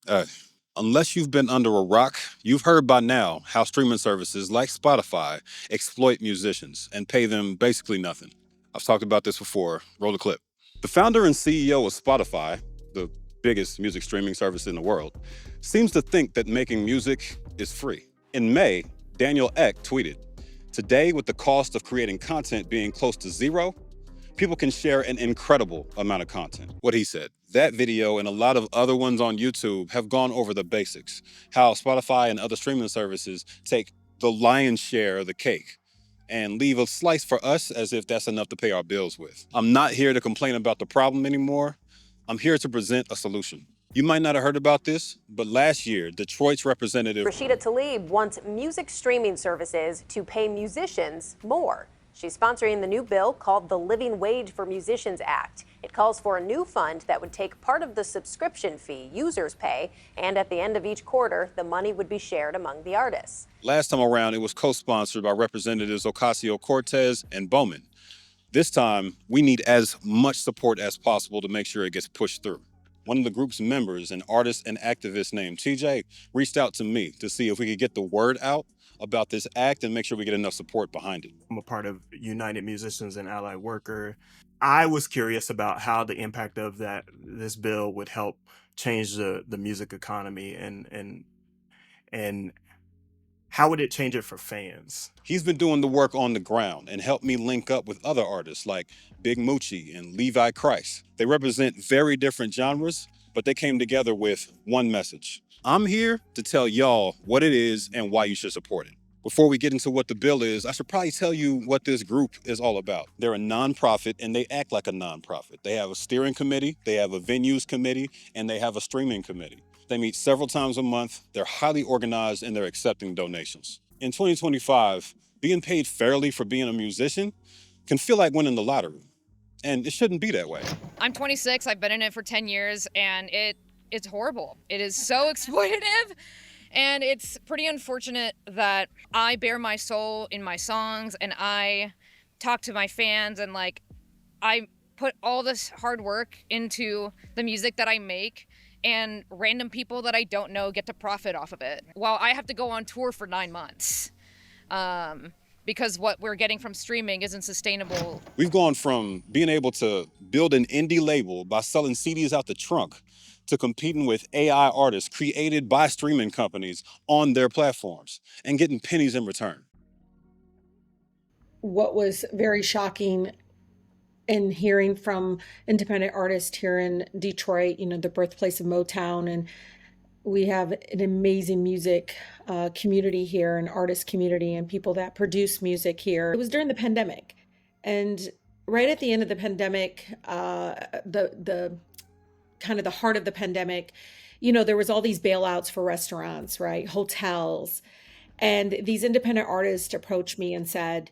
Uh, Unless you've been under a rock, you've heard by now how streaming services like Spotify exploit musicians and pay them basically nothing. I've talked about this before. Roll the clip. The founder and CEO of Spotify, the biggest music streaming service in the world, seems to think that making music is free. In May, Daniel Ek tweeted, "Today, with the cost of creating content being close to zero, people can share an incredible amount of content." What he said. That video and a lot of other ones on YouTube have gone over the basics, how Spotify and other streaming services take the lion's share of the cake and leave a slice for us as if that's enough to pay our bills with. I'm not here to complain about the problem anymore. I'm here to present a solution. You might not have heard about this, but last year, Detroit's representative Rashida Tlaib wants music streaming services to pay musicians more. She's sponsoring the new bill called the Living Wage for Musicians Act. It calls for a new fund that would take part of the subscription fee users pay, and at the end of each quarter, the money would be shared among the artists. Last time around, it was co-sponsored by Representatives Ocasio-Cortez and Bowman. This time, we need as much support as possible to make sure it gets pushed through. One of the group's members, an artist and activist named TJ, reached out to me to see if we could get the word out about this act and make sure we get enough support behind it. I'm a part of United Musicians and Allied Worker. I was curious about how the impact of this bill would help change the music economy and how would it change it for fans? He's been doing the work on the ground and helped me link up with other artists like Big Mucci and Levi Kreis. They represent very different genres, but they came together with one message. I'm here to tell y'all what it is and why you should support it. Before we get into what the bill is, I should probably tell you what this group is all about. They're a nonprofit and they act like a nonprofit. They have a steering committee, they have a venues committee, and they have a streaming committee. They meet several times a month, they're highly organized, and they're accepting donations. In 2025, being paid fairly for being a musician can feel like winning the lottery, and it shouldn't be that way. I'm 26, I've been in it for 10 years, and it's horrible. It is so exploitative, and it's pretty unfortunate that I bare my soul in my songs, and I talk to my fans, and I put all this hard work into the music that I make, and random people that I don't know get to profit off of it, while I have to go on tour for 9 months. Because what we're getting from streaming isn't sustainable. We've gone from being able to build an indie label by selling CDs out the trunk to competing with AI artists created by streaming companies on their platforms and getting pennies in return. What was very shocking in hearing from independent artists here in Detroit, the birthplace of Motown, and we have an amazing music community here, an artist community, and people that produce music here. It was during the pandemic, and right at the end of the pandemic, the kind of the heart of the pandemic, there was all these bailouts for restaurants, right, hotels, and these independent artists approached me and said,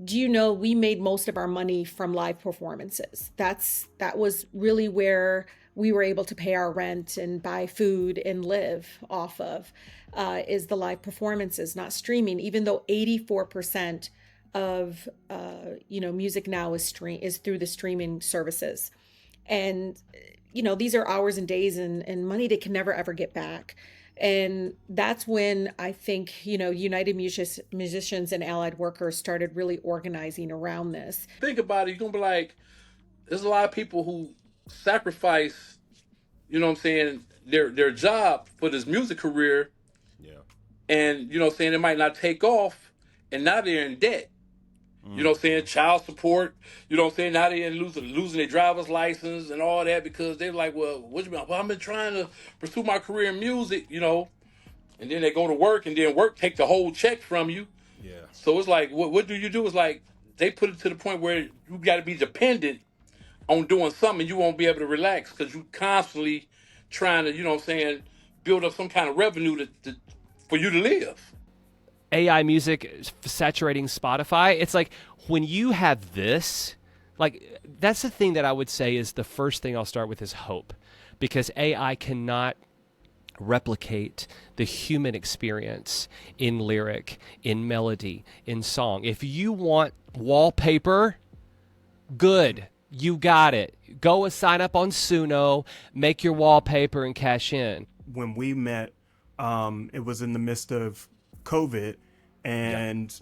"Do you know we made most of our money from live performances? That was really where we were able to pay our rent and buy food and live off of, is the live performances, not streaming." Even though 84% of music now is through the streaming services, and these are hours and days and money they can never ever get back. And that's when I think, United Musicians and Allied Workers started really organizing around this. Think about it, you're going to be like, there's a lot of people who sacrifice, their job for this music career. Yeah. And, it might not take off, and now they're in debt. Child support, now they're losing their driver's license and all that because they're like, well, what you mean? Well, I've been trying to pursue my career in music, and then they go to work and then work take the whole check from you. Yeah. So it's like, what do? It's like they put it to the point where you got to be dependent on doing something. You won't be able to relax because you constantly trying to, build up some kind of revenue for you to live. AI music saturating Spotify. It's like when you have this, that's the thing that I would say is the first thing I'll start with is hope, because AI cannot replicate the human experience in lyric, in melody, in song. If you want wallpaper, good, you got it. Go and sign up on Suno, make your wallpaper and cash in. when we met, it was in the midst of COVID, Yep. and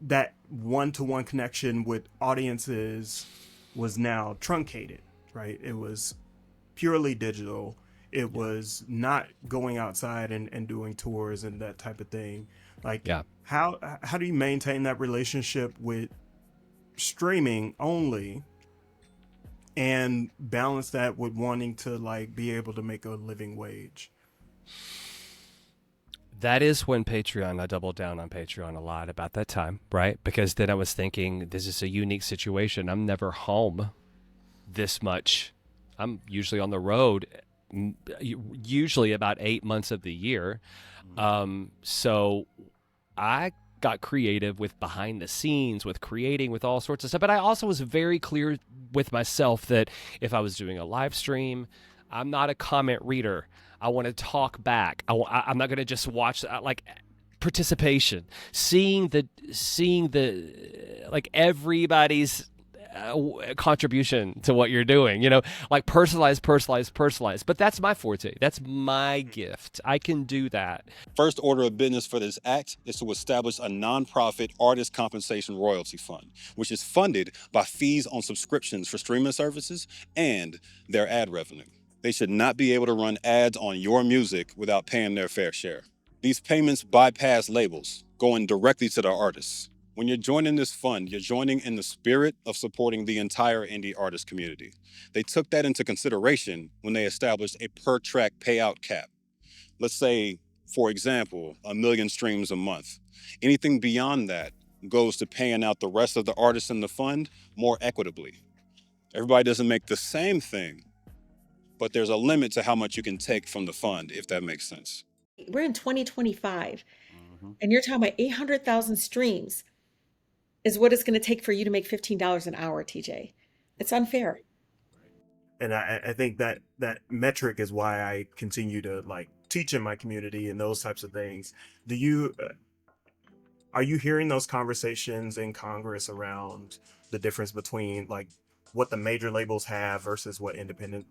that one-to-one connection with audiences was now truncated, right? It was purely digital. It was not going outside and doing tours and that type of thing. Like, Yeah. how do you maintain that relationship with streaming only and balance that with wanting to like be able to make a living wage? That is when Patreon, I doubled down on Patreon a lot about that time, right? Because then I was thinking, this is a unique situation. I'm never home this much. I'm usually on the road, usually about 8 months of the year. So I got creative with behind the scenes, with creating, with all sorts of stuff. But I also was very clear with myself that if I was doing a live stream, I'm not a comment reader. I want to talk back. I'm not going to just watch like participation, seeing the like everybody's contribution to what you're doing, like personalized. But that's my forte. That's my gift. I can do that. First order of business for this act is to establish a nonprofit artist compensation royalty fund, which is funded by fees on subscriptions for streaming services and their ad revenue. They should not be able to run ads on your music without paying their fair share. These payments bypass labels, going directly to the artists. When you're joining this fund, you're joining in the spirit of supporting the entire indie artist community. They took that into consideration when they established a per-track payout cap. Let's say, for example, 1 million streams a month. Anything beyond that goes to paying out the rest of the artists in the fund more equitably. Everybody doesn't make the same thing, but there's a limit to how much you can take from the fund, if that makes sense. We're in 2025, and you're talking about 800,000 streams is what it's going to take for you to make $15 an hour, TJ. It's unfair. And I think that metric is why I continue to like teach in my community and those types of things. Are you hearing those conversations in Congress around the difference between like what the major labels have versus what independent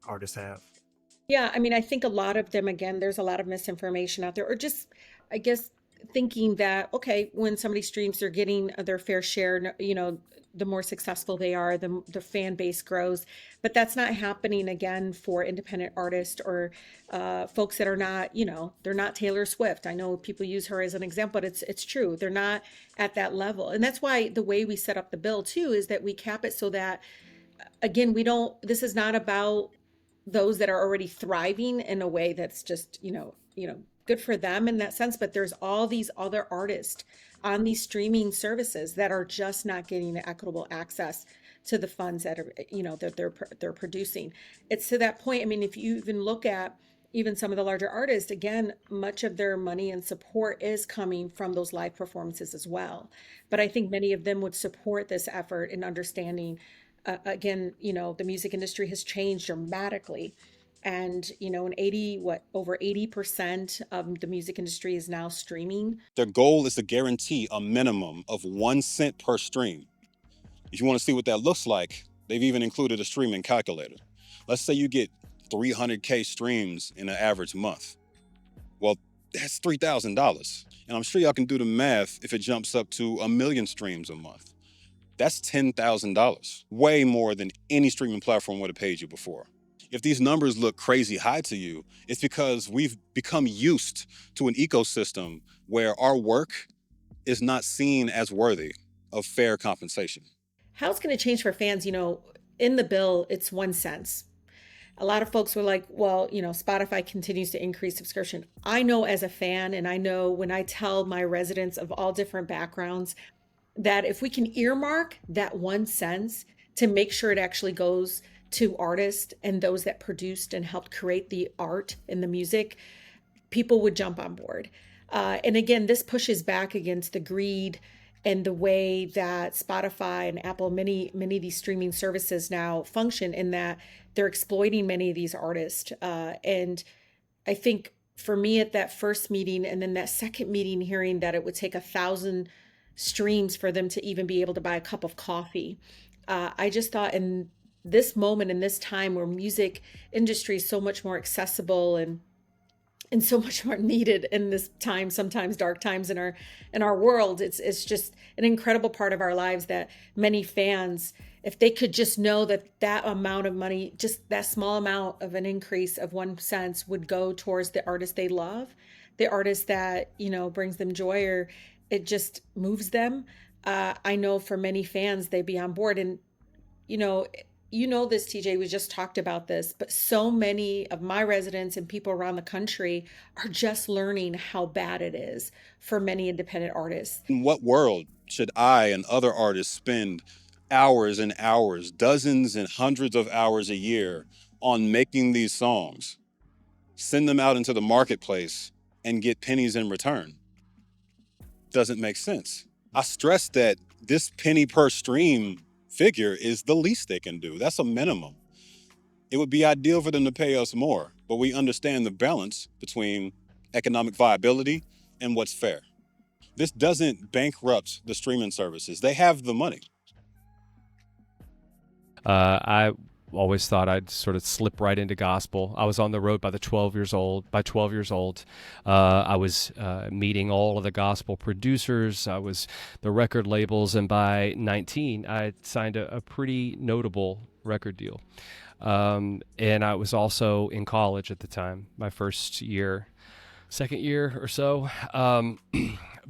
artists have? Yeah, I mean, I think a lot of them, again, there's a lot of misinformation out there, or just, I guess, thinking that, okay, when somebody streams, they're getting their fair share, the more successful they are, the fan base grows. But that's not happening, again, for independent artists or folks that are not, they're not Taylor Swift. I know people use her as an example, but it's true. They're not at that level. And that's why the way we set up the bill, too, is that we cap it so that, again, this is not about those that are already thriving in a way that's just good for them in that sense, but there's all these other artists on these streaming services that are just not getting the equitable access to the funds that are that they're producing. It's to that point. I mean, if you even look at even some of the larger artists, again, much of their money and support is coming from those live performances as well. But I think many of them would support this effort in understanding again, the music industry has changed dramatically. And, over 80% of the music industry is now streaming. Their goal is to guarantee a minimum of 1 cent per stream. If you want to see what that looks like, they've even included a streaming calculator. Let's say you get 300K streams in an average month. Well, that's $3,000. And I'm sure y'all can do the math if it jumps up to 1 million streams a month. That's $10,000, way more than any streaming platform would have paid you before. If these numbers look crazy high to you, it's because we've become used to an ecosystem where our work is not seen as worthy of fair compensation. How it's going to change for fans, in the bill, it's 1 cent. A lot of folks were like, well, Spotify continues to increase subscription. I know as a fan, and I know when I tell my residents of all different backgrounds, that if we can earmark that 1 cent to make sure it actually goes to artists and those that produced and helped create the art and the music, people would jump on board. And again, this pushes back against the greed and the way that Spotify and Apple, many of these streaming services now function, in that they're exploiting many of these artists. And I think for me at that first meeting and then that second meeting, hearing that it would take 1,000 streams for them to even be able to buy a cup of coffee. I just thought, and this moment in this time where music industry is so much more accessible and so much more needed in this time, sometimes dark times in our world. It's just an incredible part of our lives that many fans, if they could just know that that amount of money, just that small amount of an increase of 1 cent would go towards the artist they love, the artist that, brings them joy, or it just moves them. I know for many fans, they'd be on board. And you know, this, TJ, we just talked about this, but so many of my residents and people around the country are just learning how bad it is for many independent artists. In what world should I and other artists spend hours and hours, dozens and hundreds of hours a year on making these songs, send them out into the marketplace, and get pennies in return? Doesn't make sense. I stress that this penny per stream figure is the least they can do. That's a minimum. It would be ideal for them to pay us more, but we understand the balance between economic viability and what's fair. This doesn't bankrupt the streaming services. They have the money. I always thought I'd sort of slip right into gospel. I was on the road by 12 years old. I was meeting all of the gospel producers. I was the record labels, and by 19, I signed a pretty notable record deal. And I was also in college at the time, my second year or so.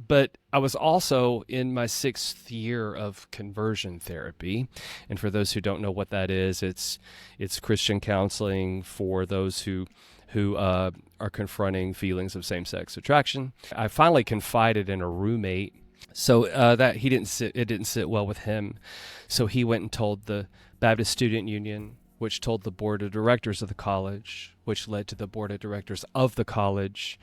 But I was also in my 6th year of conversion therapy. And for those who don't know what that is, it's Christian counseling for those who are confronting feelings of same-sex attraction. I finally confided in a roommate, so that it didn't sit well with him. So he went and told the Baptist Student Union, which told the board of directors of the college, which led to the board of directors of the college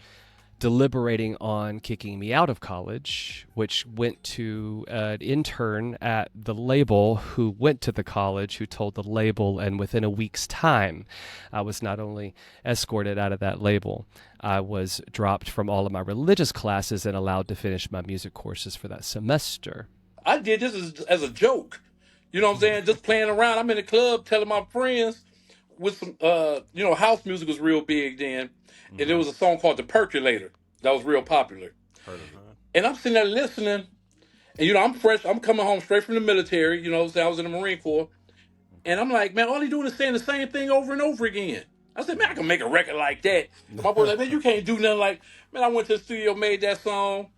deliberating on kicking me out of college, which went to an intern at the label who went to the college, who told the label, and within a week's time, I was not only escorted out of that label, I was dropped from all of my religious classes and allowed to finish my music courses for that semester. I did this as a joke. You know what I'm saying? Just playing around. I'm in the club telling my friends with some, house music was real big then. Mm-hmm. And there was a song called The Percolator that was real popular. Heard of that. And I'm sitting there listening. And, I'm fresh. I'm coming home straight from the military. I was in the Marine Corps. And I'm like, man, all he doing is saying the same thing over and over again. I said, man, I can make a record like that. And my boy's like, man, you can't do nothing like, man, I went to the studio, made that song.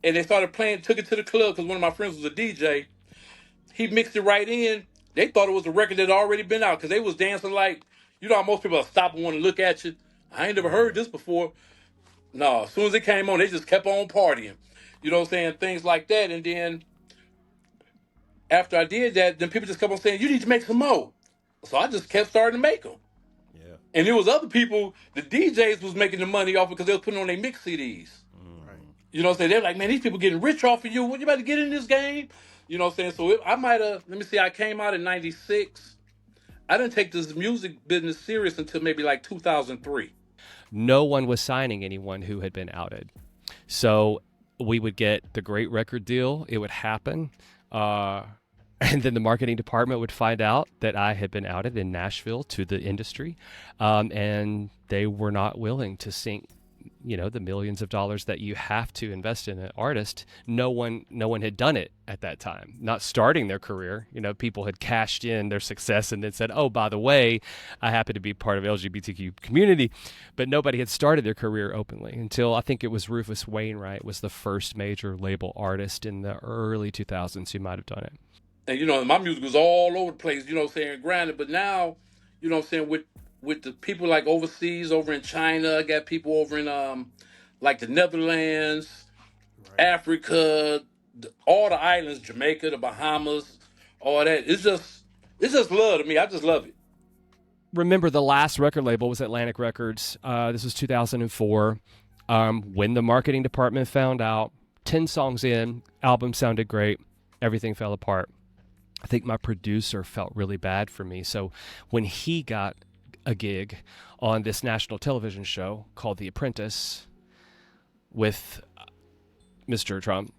And they started playing, took it to the club because one of my friends was a DJ. He mixed it right in. They thought it was a record that had already been out because they was dancing like, how most people stop and want to look at you. I ain't never heard this before. No, as soon as it came on, they just kept on partying. You know what I'm saying? Things like that. And then after I did that, then people just kept on saying, you need to make some more. So I just kept starting to make them. Yeah. And there was other people, the DJs was making the money off because they was putting on their mix CDs. Right. You know what I'm saying? They're like, man, these people getting rich off of you. What, you about to get in this game? You know what I'm saying? So I might have, I came out in 96. I didn't take this music business serious until maybe like 2003. No one was signing anyone who had been outed. So we would get the great record deal. It would happen. And then the marketing department would find out that I had been outed in Nashville to the industry. And they were not willing to sink, the millions of dollars that you have to invest in an artist. No one had done it at that time, not starting their career. People had cashed in their success and then said, oh, by the way, I happen to be part of LGBTQ community, but nobody had started their career openly until I think it was Rufus Wainwright was the first major label artist in the early 2000s who might have done it. And, my music was all over the place, granted, but now, with the people like overseas, over in China, I got people over in like the Netherlands, right. Africa, all the islands, Jamaica, the Bahamas, all that. It's just love to me. I just love it. Remember, the last record label was Atlantic Records. This was 2004. When the marketing department found out, 10 songs in, album sounded great, everything fell apart. I think my producer felt really bad for me. So when he got a gig on this national television show called The Apprentice with Mr. Trump,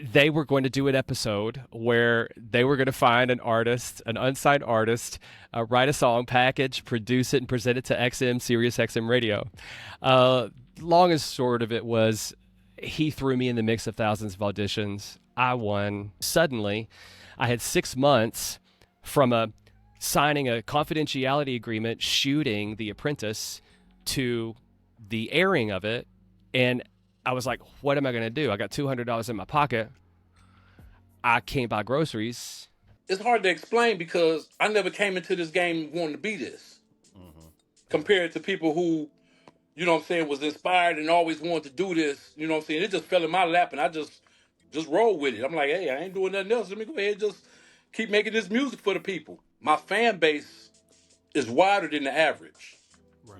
they were going to do an episode where they were going to find an artist, an unsigned artist, write a song, package, produce it, and present it to XM, Sirius XM Radio. Long and short of it was, he threw me in the mix of thousands of auditions. I won. Suddenly, I had 6 months from signing a confidentiality agreement, shooting The Apprentice, to the airing of it, and I was like, what am I going to do? I got $200 in my pocket. I can't buy groceries. It's hard to explain because I never came into this game wanting to be this. Compared to people who, you know what I'm saying, was inspired and always wanted to do this, you know what I'm saying? It just fell in my lap and I just rolled with it. I'm like, hey, I ain't doing nothing else. Let me go ahead and just keep making this music for the people. My fan base is wider than the average. Right.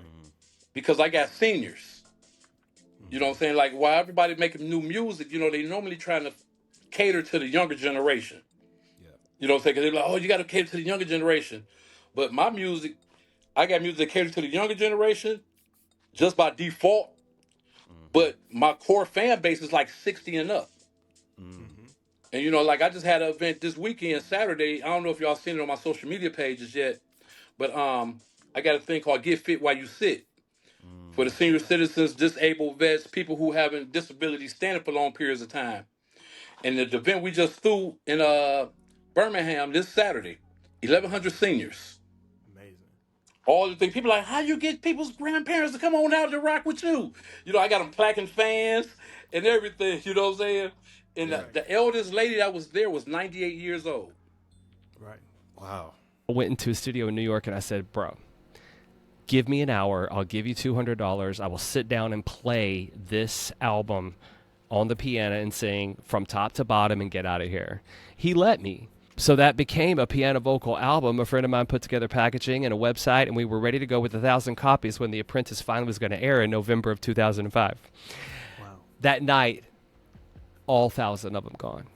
Because I got seniors. You know what I'm saying? Like, while everybody making new music, you know, they normally trying to cater to the younger generation. Yeah. You know what I'm saying? Because they're like, oh, you got to cater to the younger generation. But my music, I got music that caters to the younger generation just by default. But my core fan base is like 60 and up. And, you know, like, I just had an event this weekend, Saturday. I don't know if y'all seen it on my social media pages yet. But I got a thing called Get Fit While You Sit. For the senior citizens, disabled vets, people who having disabilities standing for long periods of time. And the event we just threw in Birmingham this Saturday, 1,100 seniors. Amazing. All the things, people are like, how you get people's grandparents to come on out to rock with you? You know, I got them clacking fans and everything, you know what I'm saying? And the eldest lady that was there was 98 years old. Right. Wow. I went into a studio in New York and I said, bro, give me an hour. I'll give you $200. I will sit down and play this album on the piano and sing from top to bottom and get out of here. He let me. So that became a piano vocal album. A friend of mine put together packaging and a website, and we were ready to go with 1,000 copies when The Apprentice finally was going to air in November of 2005. Wow. That night, all 1,000 of them gone.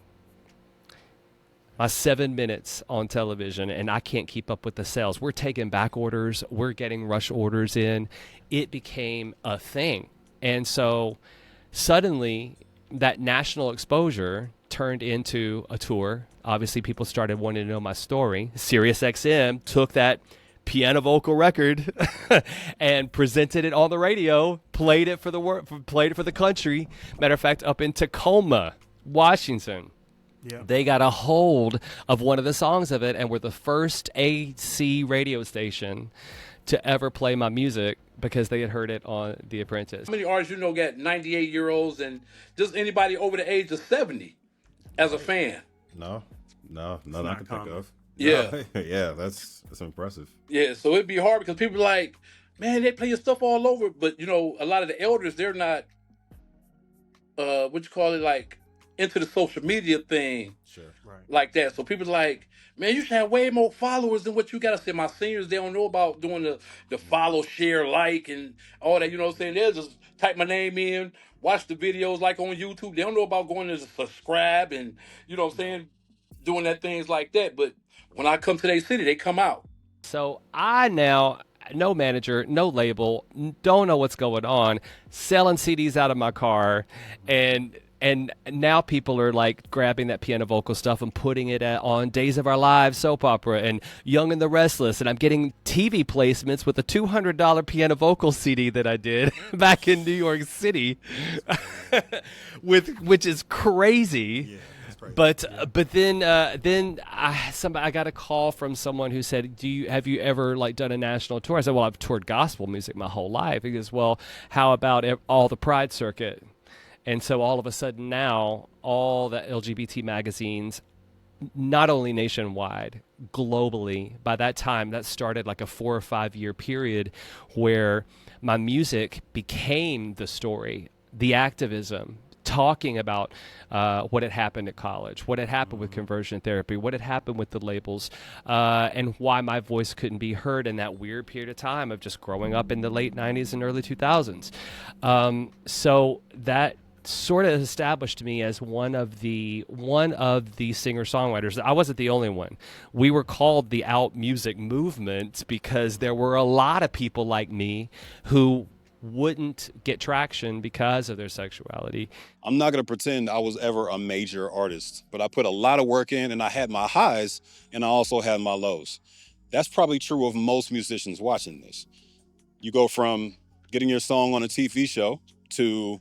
My 7 minutes on television, and I can't keep up with the sales. We're taking back orders. We're getting rush orders in. It became a thing. And so suddenly that national exposure turned into a tour. Obviously, people started wanting to know my story. Sirius XM took that piano vocal record and presented it on the radio, played it for the country. Matter of fact, up in Tacoma, Washington. Yeah. They got a hold of one of the songs of it and were the first AC radio station to ever play my music because they had heard it on The Apprentice. How many artists you know got 98-year-olds and just anybody over the age of 70 as a fan? No, none I can think of. Yeah. No. Yeah, that's impressive. Yeah, so it'd be hard because people are like, man, they play your stuff all over. But, you know, a lot of the elders, they're not, like, into the social media thing. Sure. Right. Like that. So people are like, man, you should have way more followers than what you got. I said, my seniors, they don't know about doing the follow, share, like, and all that. You know what I'm saying? They'll just type my name in, watch the videos like on YouTube. They don't know about going to subscribe and, you know what I'm saying, doing that things like that. But when I come to their city, they come out. So I now, no manager, no label, don't know what's going on, selling CDs out of my car, and now people are like grabbing that piano vocal stuff and putting it on Days of Our Lives soap opera and Young and the Restless. And I'm getting TV placements with a $200 piano vocal CD that I did back in New York City, which is crazy. Yeah, that's crazy. But then I got a call from someone who said, have you ever like done a national tour? I said, well, I've toured gospel music my whole life. He goes, well, how about all the Pride circuit? And so all of a sudden now, all the LGBT magazines, not only nationwide, globally, by that time, that started like a 4 or 5 year period where my music became the story, the activism, talking about what had happened at college, what had happened with conversion therapy, what had happened with the labels, and why my voice couldn't be heard in that weird period of time of just growing up in the late 90s and early 2000s. So that sort of established me as one of the singer-songwriters. I wasn't the only one. We were called the out music movement because there were a lot of people like me who wouldn't get traction because of their sexuality. I'm not going to pretend I was ever a major artist, but I put a lot of work in and I had my highs and I also had my lows. That's probably true of most musicians watching this. You go from getting your song on a TV show to,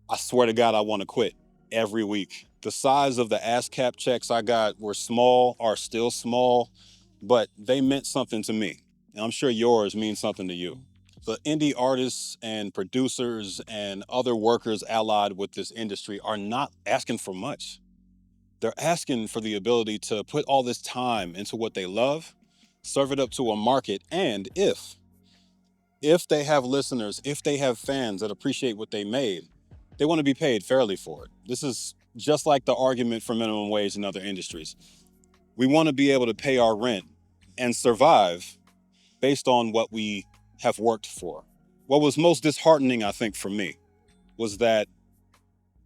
I swear to God, I want to quit every week. The size of the ASCAP checks I got were small, are still small, but they meant something to me. And I'm sure yours means something to you. The indie artists and producers and other workers allied with this industry are not asking for much. They're asking for the ability to put all this time into what they love, serve it up to a market, and if they have listeners, if they have fans that appreciate what they made, they want to be paid fairly for it. This is just like the argument for minimum wage in other industries. We want to be able to pay our rent and survive based on what we have worked for. What was most disheartening, I think, for me, was that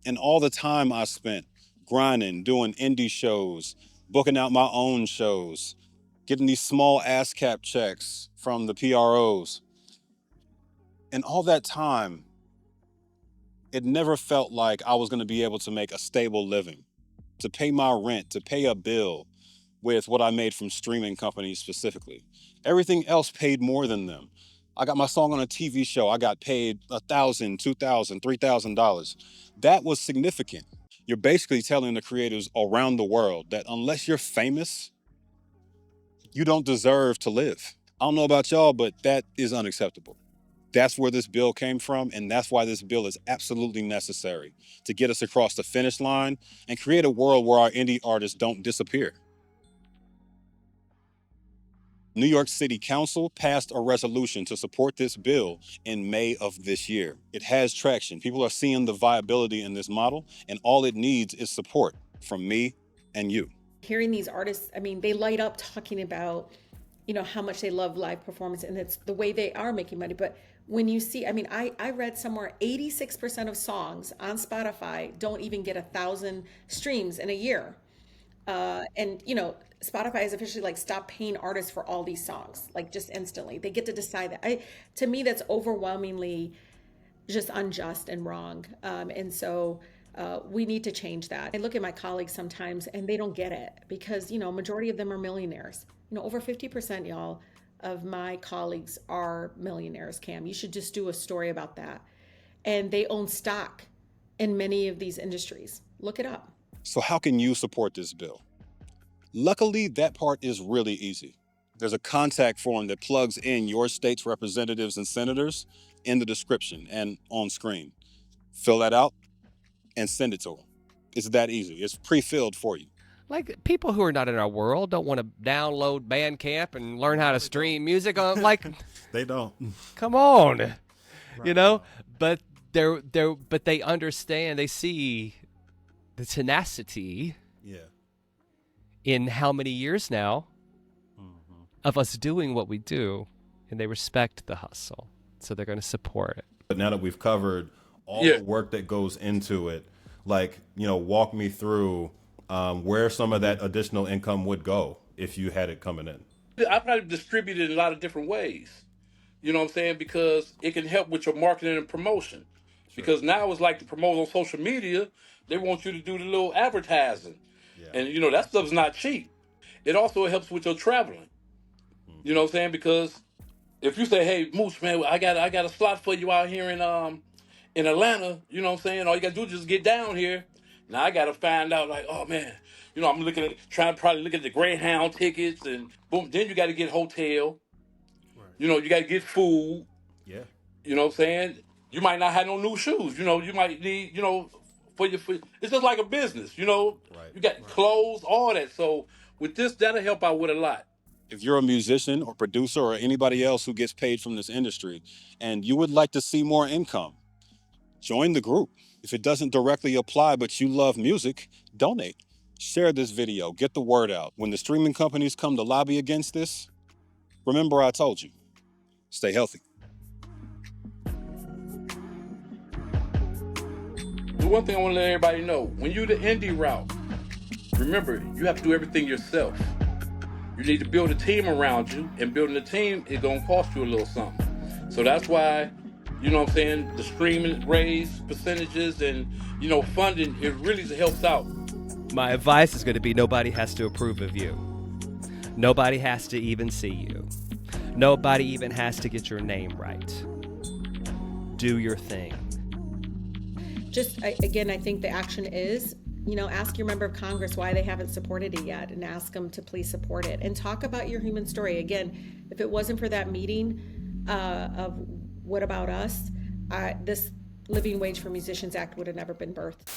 in all the time I spent grinding, doing indie shows, booking out my own shows, getting these small ASCAP checks from the PROs, and all that time, it never felt like I was going to be able to make a stable living, to pay my rent, to pay a bill with what I made from streaming companies specifically. Everything else paid more than them. I got my song on a TV show. I got paid $1,000, $2,000, $3,000. That was significant. You're basically telling the creators around the world that unless you're famous, you don't deserve to live. I don't know about y'all, but that is unacceptable. That's where this bill came from, and that's why this bill is absolutely necessary to get us across the finish line and create a world where our indie artists don't disappear. New York City Council passed a resolution to support this bill in May of this year. It has traction. People are seeing the viability in this model, and all it needs is support from me and you. Hearing these artists, I mean, they light up talking about, how much they love live performance, and it's the way they are making money. But when you see, I read somewhere 86% of songs on Spotify don't even get 1,000 streams in a year. And Spotify has officially stopped paying artists for all these songs, just instantly. They get to decide that. To me, that's overwhelmingly just unjust and wrong. And so we need to change that. I look at my colleagues sometimes and they don't get it because, majority of them are millionaires. Over 50%, y'all, of my colleagues are millionaires, Cam. You should just do a story about that. And they own stock in many of these industries. Look it up. So how can you support this bill? Luckily, that part is really easy. There's a contact form that plugs in your state's representatives and senators in the description and on screen. Fill that out and send it to them. It's that easy. It's pre-filled for you. People who are not in our world don't want to download Bandcamp and learn how to stream music on They don't. Come on. Right. But they understand, they see the tenacity in how many years now of us doing what we do, and they respect the hustle, so they're going to support it. But now that we've covered all the work that goes into it, walk me through where some of that additional income would go if you had it coming in. I probably distribute it in a lot of different ways. You know what I'm saying? Because it can help with your marketing and promotion. Sure. Because now it's like to promote on social media, they want you to do the little advertising. Yeah. And, that stuff's not cheap. It also helps with your traveling. You know what I'm saying? Because if you say, hey, Moose, man, I got a slot for you out here in Atlanta, you know what I'm saying? All you got to do is just get down here. Now I got to find out, oh, man, I'm trying to probably look at the Greyhound tickets, and boom, then you got to get hotel. Right. You got to get food. Yeah. You know what I'm saying? You might not have no new shoes. You might need, for it's just like a business, Right. You got clothes, all that. So with this, that'll help out with a lot. If you're a musician or producer or anybody else who gets paid from this industry and you would like to see more income, join the group. If it doesn't directly apply, but you love music, donate. Share this video, get the word out. When the streaming companies come to lobby against this, remember I told you, stay healthy. The one thing I want to let everybody know, when you're the indie route, remember, you have to do everything yourself. You need to build a team around you, and building a team is going to cost you a little something. So that's why you know what I'm saying, the streaming raise percentages and, you know, funding, it really helps out. My advice is going to be nobody has to approve of you. Nobody has to even see you. Nobody even has to get your name right. Do your thing. Just, again, I think the action is, you know, ask your member of Congress why they haven't supported it yet and ask them to please support it. And talk about your human story. Again, if it wasn't for that meeting of What About Us, this Living Wage for Musicians Act would have never been birthed.